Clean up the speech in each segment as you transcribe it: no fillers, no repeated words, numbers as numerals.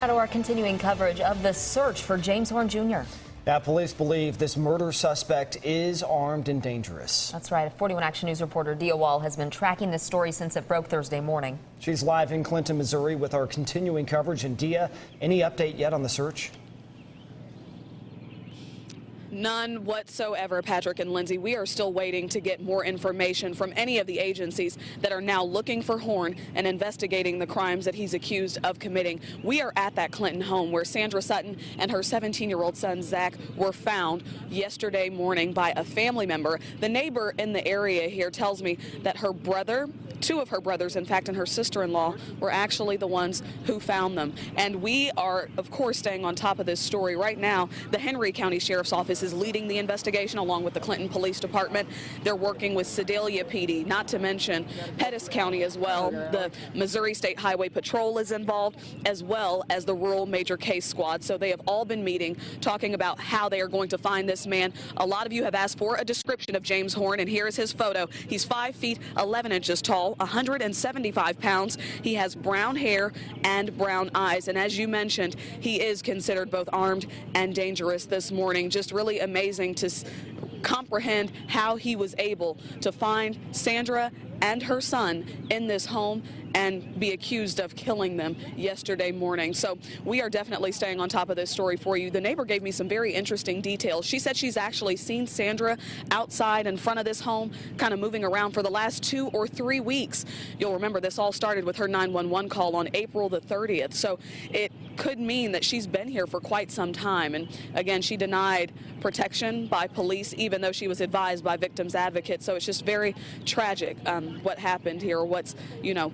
To our continuing coverage of the search for James Horn Jr. Now, police believe this murder suspect is armed and dangerous. That's right. 41 Action News reporter Dia Wall has been tracking this story since it broke Thursday morning. She's live in Clinton, Missouri with our continuing coverage. And Dia, any update yet on the search? None whatsoever, Patrick and Lindsay. We are still waiting to get more information from any of the agencies that are now looking for Horn and investigating the crimes that he's accused of committing. We are at that Clinton home where Sandra Sutton and her 17-year-old son, Zach, were found yesterday morning by a family member. The neighbor in the area here tells me that her brother, two of her brothers, in fact, and her sister-in-law were actually the ones who found them. And we are, of course, staying on top of this story. Right now, the Henry County Sheriff's Office is leading the investigation along with the Clinton Police Department. They're working with Sedalia PD, not to mention Pettis County as well. The Missouri State Highway Patrol is involved, as well as the Rural Major Case Squad. So they have all been meeting, talking about how they are going to find this man. A lot of you have asked for a description of James Horn, and here is his photo. He's 5 feet 11 inches tall, 175 pounds. He has brown hair and brown eyes. And as you mentioned, he is considered both armed and dangerous this morning. Just really amazing to comprehend how he was able to find Sandra and her son in this home and be accused of killing them yesterday morning. So we are definitely staying on top of this story for you. The neighbor gave me some very interesting details. She said she's actually seen Sandra outside in front of this home, kind of moving around for the last 2 or 3 weeks. You'll remember this all started with her 911 call on April the 30th. So it could mean that she's been here for quite some time. And again, she denied protection by police, even though she was advised by victims advocates. So it's just very tragic what happened here, or what's,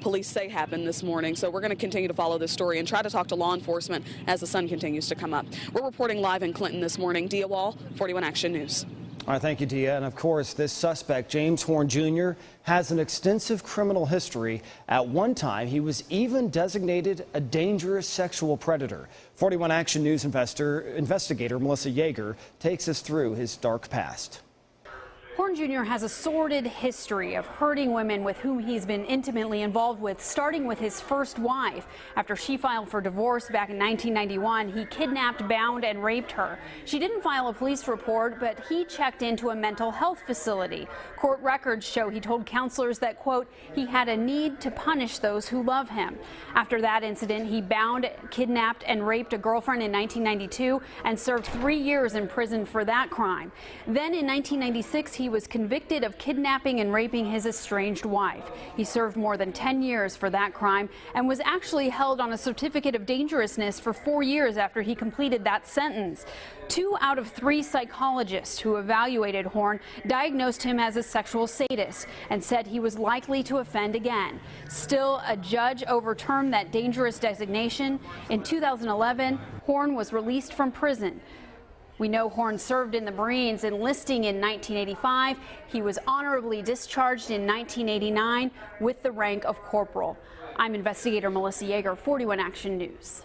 police say happened this morning. So we're going to continue to follow this story and try to talk to law enforcement as the sun continues to come up. We're reporting live in Clinton this morning. Dia Wall, 41 Action News. All right, thank you, Dia. And of course, this suspect, James Horn Jr., has an extensive criminal history. At one time, he was even designated a dangerous sexual predator. 41 Action News investigator Melissa Yeager takes us through his dark past. Horn Jr. has a sordid history of hurting women with whom he's been intimately involved with, starting with his first wife. After she filed for divorce back in 1991, he kidnapped, bound, and raped her. She didn't file a police report, but he checked into a mental health facility. Court records show he told counselors that, quote, he had a need to punish those who love him. After that incident, he bound, kidnapped, and raped a girlfriend in 1992 and served 3 years in prison for that crime. Then in 1996, he was convicted of kidnapping and raping his estranged wife. He served more than 10 years for that crime and was actually held on a certificate of dangerousness for 4 years after he completed that sentence. 2 out of 3 psychologists who evaluated Horn diagnosed him as a sexual sadist and said he was likely to offend again. Still, a judge overturned that dangerous designation. In 2011, Horn was released from prison. We know Horn served in the Marines, enlisting in 1985. He was honorably discharged in 1989 with the rank of corporal. I'm investigator Melissa Yeager, 41 Action News.